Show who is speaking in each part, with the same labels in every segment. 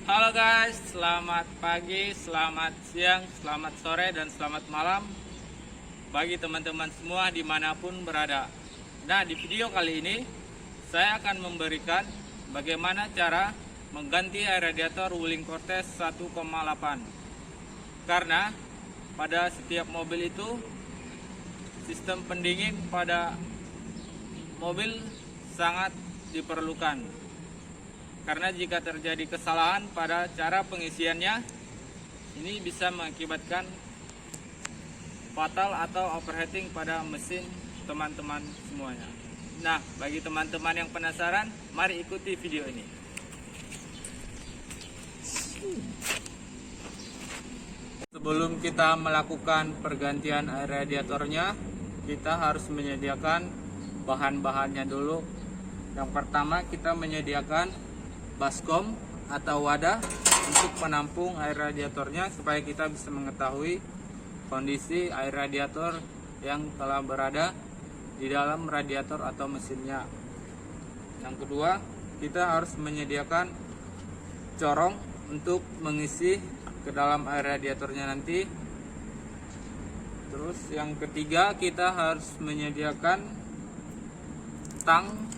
Speaker 1: Halo guys, selamat pagi, selamat siang, selamat sore, dan selamat malam bagi teman-teman semua dimanapun berada. Nah, di video kali ini saya akan memberikan bagaimana cara mengganti air radiator Wuling Cortez 1,8. Karena pada setiap mobil itu sistem pendingin pada mobil sangat diperlukan. Karena jika terjadi kesalahan pada cara pengisiannya, ini bisa mengakibatkan fatal atau overheating pada mesin teman-teman semuanya. Nah, bagi teman-teman yang penasaran, mari ikuti video ini. Sebelum kita melakukan pergantian air radiatornya, kita harus menyediakan bahan-bahannya dulu. Yang pertama, kita menyediakan baskom atau wadah untuk penampung air radiatornya supaya kita bisa mengetahui kondisi air radiator yang telah berada di dalam radiator atau mesinnya. Yang kedua, kita harus menyediakan corong untuk mengisi ke dalam air radiatornya nanti. Terus yang ketiga, kita harus menyediakan tang.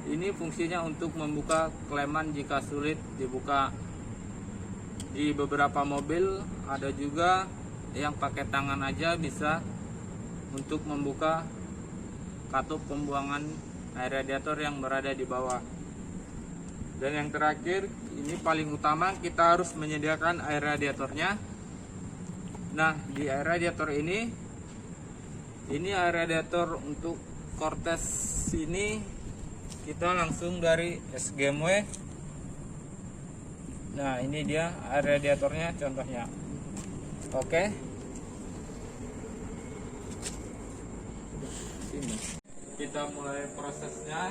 Speaker 1: Ini fungsinya untuk membuka kleman jika sulit dibuka. Di beberapa mobil ada juga yang pakai tangan aja bisa untuk membuka katup pembuangan air radiator yang berada di bawah. Dan yang terakhir, ini paling utama, kita harus menyediakan air radiatornya. Nah, di air radiator ini air radiator untuk Cortez ini kita langsung dari SGMW. Nah, ini dia air radiatornya contohnya. Oke. Sini. Kita mulai prosesnya.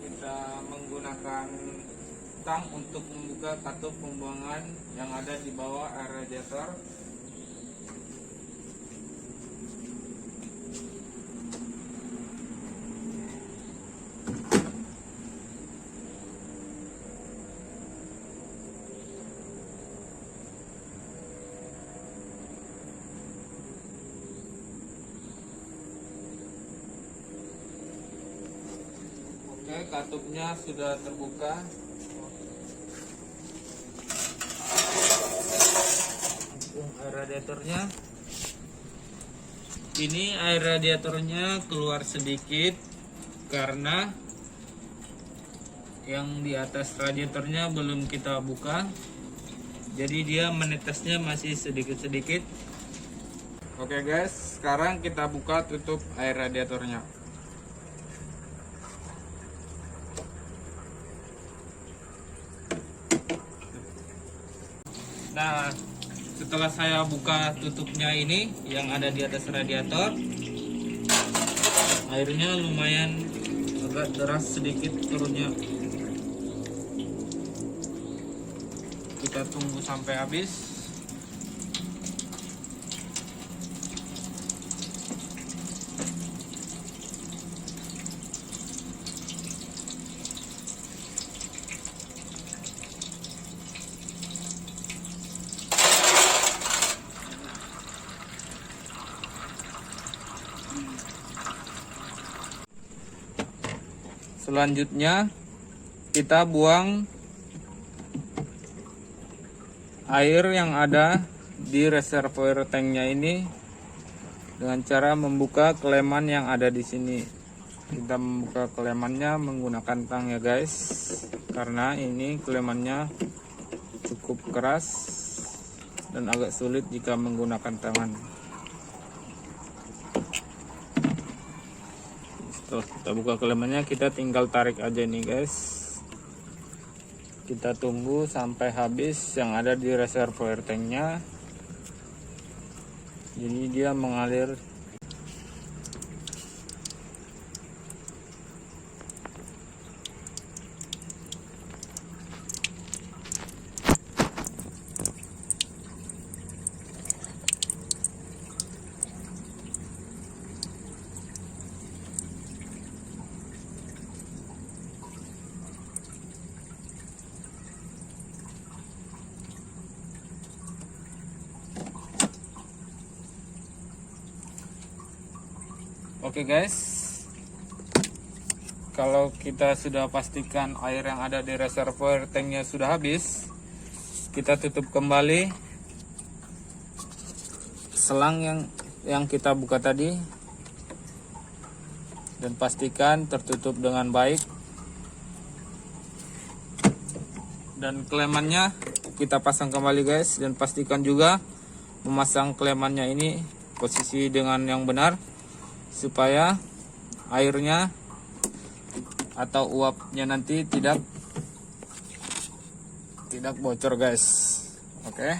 Speaker 1: Kita menggunakan tang untuk membuka katup pembuangan yang ada di bawah air radiator. Katupnya sudah terbuka. Air radiatornya. Ini air radiatornya keluar sedikit karena yang di atas radiatornya belum kita buka. Jadi dia menetesnya masih sedikit-sedikit. Oke guys, sekarang kita buka tutup air radiatornya. Nah, setelah saya buka tutupnya ini yang ada di atas radiator, airnya lumayan agak deras sedikit turunnya. Kita tunggu sampai habis. Selanjutnya kita buang air yang ada di reservoir tanknya ini dengan cara membuka kleman yang ada di sini. Kita membuka klemannya menggunakan tang ya guys, karena ini klemannya cukup keras dan agak sulit jika menggunakan tangan. Setelah kita buka klemannya, kita tinggal tarik aja nih guys. Kita tunggu sampai habis yang ada di reservoir tanknya. Jadi dia mengalir. Oke guys, kalau kita sudah pastikan air yang ada di reservoir tanknya sudah habis, kita tutup kembali selang yang kita buka tadi dan pastikan tertutup dengan baik. Dan klemannya kita pasang kembali guys, dan pastikan juga memasang klemannya ini posisi dengan yang benar supaya airnya atau uapnya nanti tidak bocor guys. Oke.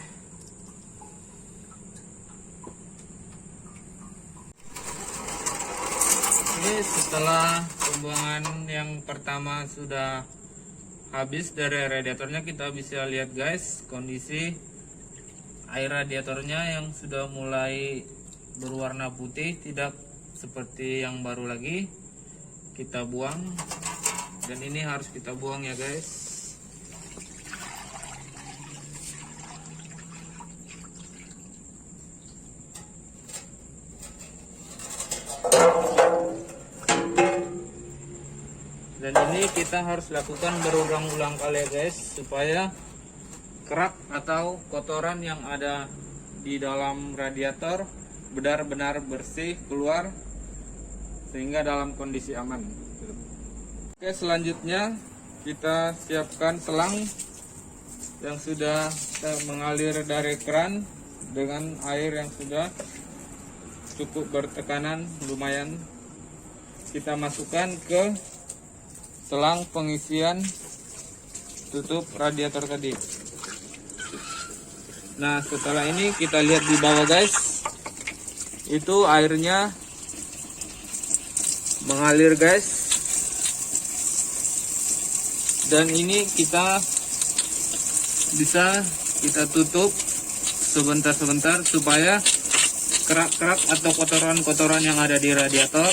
Speaker 1: Ini setelah pembuangan yang pertama sudah habis dari radiatornya, kita bisa lihat guys kondisi air radiatornya yang sudah mulai berwarna putih, tidak seperti yang baru lagi. Kita buang, dan ini harus kita buang ya guys. Dan ini kita harus lakukan berulang-ulang kali ya guys, supaya kerak atau kotoran yang ada di dalam radiator benar-benar bersih keluar, sehingga dalam kondisi aman. Oke, selanjutnya kita siapkan selang yang sudah mengalir dari keran dengan air yang sudah cukup bertekanan lumayan. Kita masukkan ke selang pengisian tutup radiator tadi. Nah, setelah ini kita lihat di bawah guys, itu airnya mengalir guys. Dan ini kita bisa kita tutup sebentar-sebentar supaya kerak-kerak atau kotoran-kotoran yang ada di radiator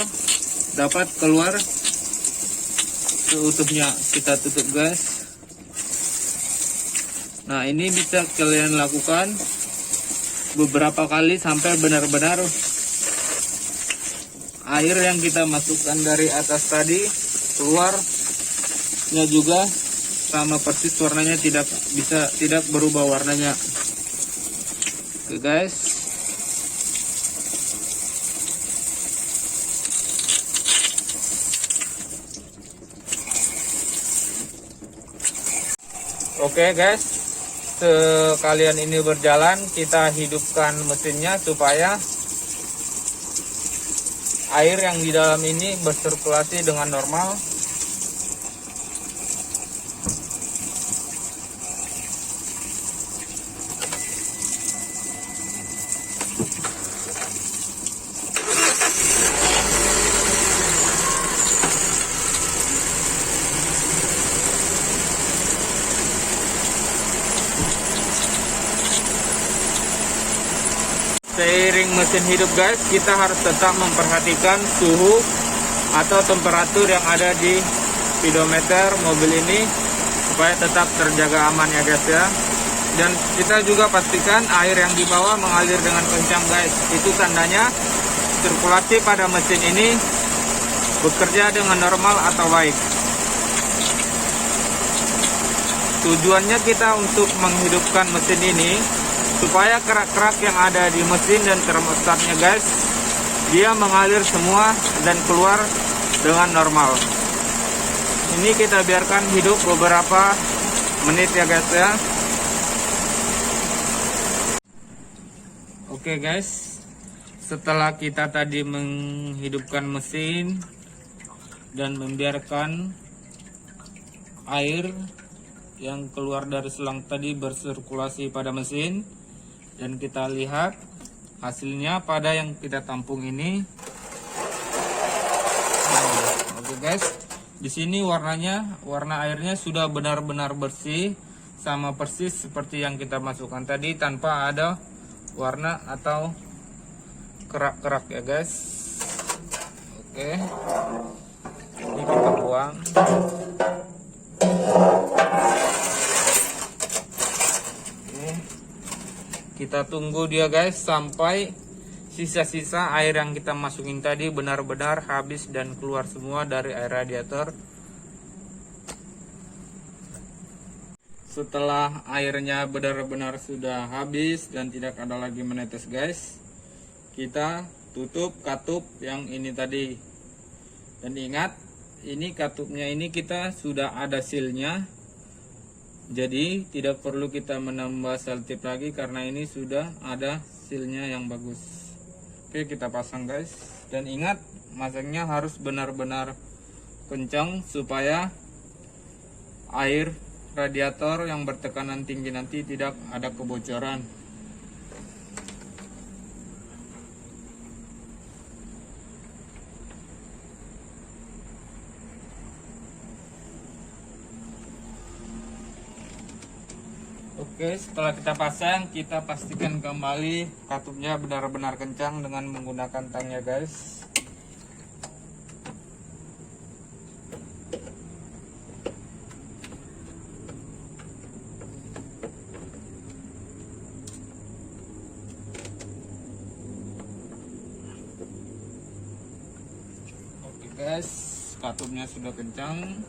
Speaker 1: dapat keluar seutuhnya. Kita tutup guys. Nah, ini bisa kalian lakukan beberapa kali sampai benar-benar air yang kita masukkan dari atas tadi keluarnya juga sama persis warnanya, tidak berubah warnanya. Oke guys. Oke guys, sekalian ini berjalan, kita hidupkan mesinnya supaya air yang di dalam ini bersirkulasi dengan normal. Seiring mesin hidup guys, kita harus tetap memperhatikan suhu atau temperatur yang ada di speedometer mobil ini supaya tetap terjaga aman ya guys ya. Dan kita juga pastikan air yang di bawah mengalir dengan kencang guys. Itu tandanya sirkulasi pada mesin ini bekerja dengan normal atau baik. Tujuannya kita untuk menghidupkan mesin ini supaya kerak-kerak yang ada di mesin dan termostatnya guys, dia mengalir semua dan keluar dengan normal. Ini kita biarkan hidup beberapa menit ya guys ya. Oke guys, setelah kita tadi menghidupkan mesin dan membiarkan air yang keluar dari selang tadi bersirkulasi pada mesin, dan kita lihat hasilnya pada yang kita tampung ini. Oke guys, di sini warna airnya sudah benar-benar bersih, sama persis seperti yang kita masukkan tadi, tanpa ada warna atau kerak-kerak ya guys. Oke, ini kita buang. Kita tunggu dia guys sampai sisa-sisa air yang kita masukin tadi benar-benar habis dan keluar semua dari air radiator. Setelah airnya benar-benar sudah habis dan tidak ada lagi menetes guys, kita tutup katup yang ini tadi. Dan ingat, ini katupnya ini kita sudah ada sealnya, jadi tidak perlu kita menambah selotip lagi karena ini sudah ada sealnya yang bagus. Oke, kita pasang guys. Dan ingat, masangnya harus benar-benar kencang supaya air radiator yang bertekanan tinggi nanti tidak ada kebocoran. Oke, setelah kita pasang, kita pastikan kembali katupnya benar-benar kencang dengan menggunakan tangnya guys. Oke guys, katupnya sudah kencang.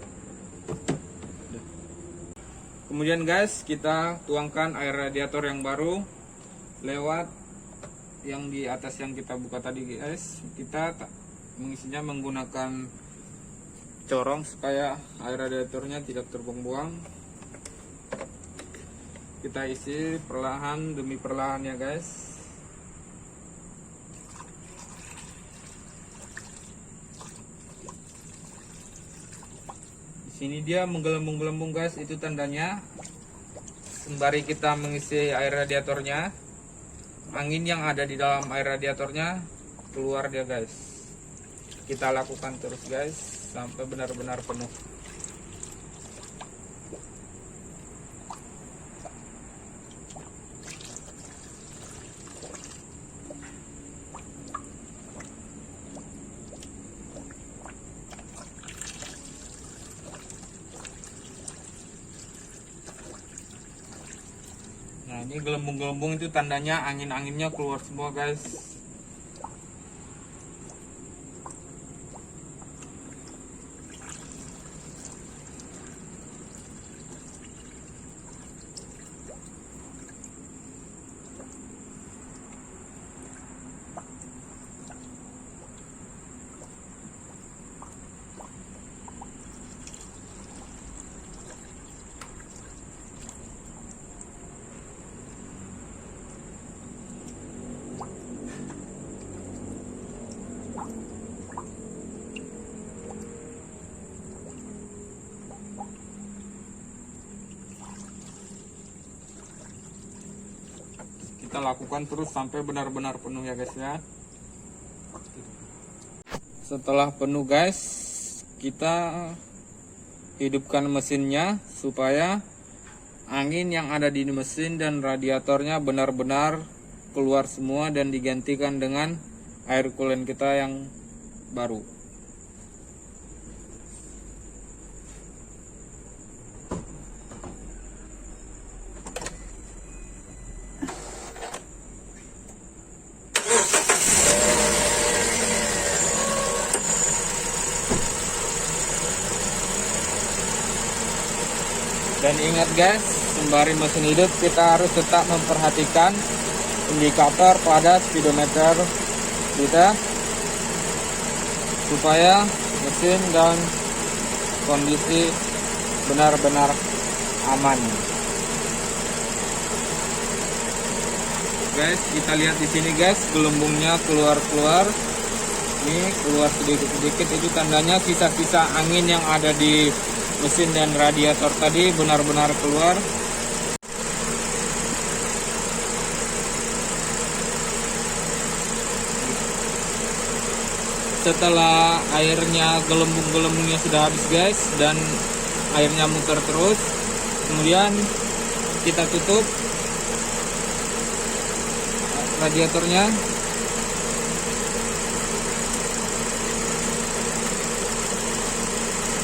Speaker 1: Kemudian guys, kita tuangkan air radiator yang baru lewat yang di atas yang kita buka tadi guys. Kita mengisinya menggunakan corong supaya air radiatornya tidak terbuang-buang. Kita isi perlahan demi perlahan ya guys. Sini dia menggelembung-gelembung guys, itu tandanya sembari kita mengisi air radiatornya, angin yang ada di dalam air radiatornya keluar dia guys. Kita lakukan terus guys sampai benar-benar penuh. Nah, ini gelembung-gelembung itu tandanya angin-anginnya keluar semua guys. Kita lakukan terus sampai benar-benar penuh ya guys ya. Setelah penuh guys, kita hidupkan mesinnya supaya angin yang ada di mesin dan radiatornya benar-benar keluar semua dan digantikan dengan air coolant kita yang baru. Dan ingat guys, sembari mesin hidup kita harus tetap memperhatikan indikator pada speedometer kita supaya mesin dan kondisi benar-benar aman. Guys, kita lihat di sini guys, gelembungnya keluar-keluar. Ini keluar sedikit-sedikit, itu tandanya sisa-sisa angin yang ada di mesin dan radiator tadi benar-benar keluar. Setelah airnya gelembung-gelembungnya sudah habis guys dan airnya muter terus, kemudian kita tutup radiatornya.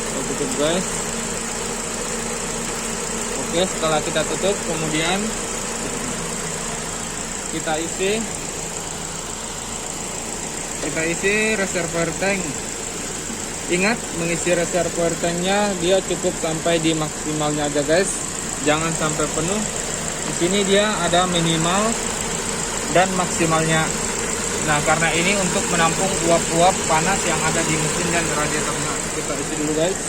Speaker 1: Kita tutup guys. Oke, setelah kita tutup kemudian kita isi kita isi reservoir tank. Ingat, mengisi reservoir tanknya dia cukup sampai di maksimalnya aja guys, jangan sampai penuh. Di sini dia ada minimal dan maksimalnya. Nah, karena ini untuk menampung uap-uap panas yang ada di mesin dan radiatornya. Kita isi dulu guys.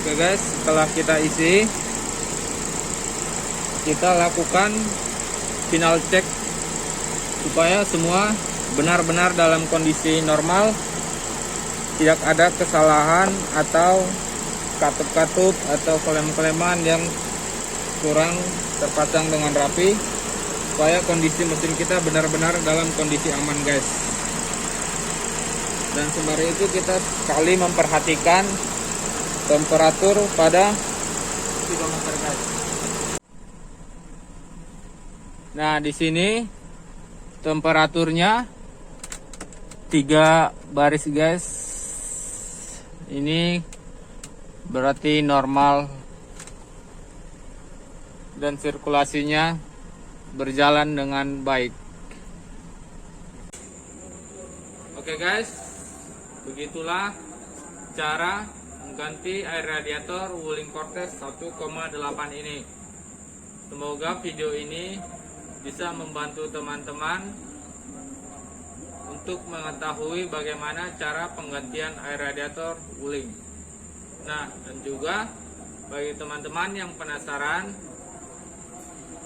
Speaker 1: Oke guys, setelah kita isi, kita lakukan final check supaya semua benar-benar dalam kondisi normal, tidak ada kesalahan atau katup-katup atau klem-kleman yang kurang terpasang dengan rapi, supaya kondisi mesin kita benar-benar dalam kondisi aman guys. Dan sembari itu kita sekali memperhatikan temperatur pada speedometer guys. Nah, di sini temperaturnya 3 baris guys. Ini berarti normal dan sirkulasinya berjalan dengan baik. Oke guys, begitulah cara mengganti air radiator Wuling Cortez 1,8 ini. Semoga video ini bisa membantu teman-teman untuk mengetahui bagaimana cara penggantian air radiator Wuling. Nah, dan juga bagi teman-teman yang penasaran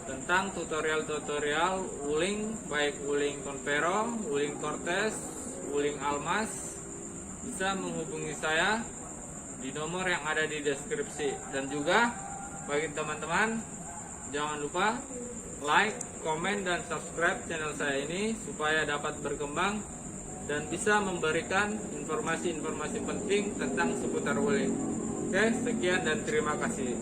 Speaker 1: tentang tutorial-tutorial Wuling, baik Wuling Convero, Wuling Cortez, Wuling Almas, bisa menghubungi saya di nomor yang ada di deskripsi. Dan juga bagi teman-teman, jangan lupa like, komen, dan subscribe channel saya ini supaya dapat berkembang dan bisa memberikan informasi-informasi penting tentang seputar Wuling. Oke, sekian dan terima kasih.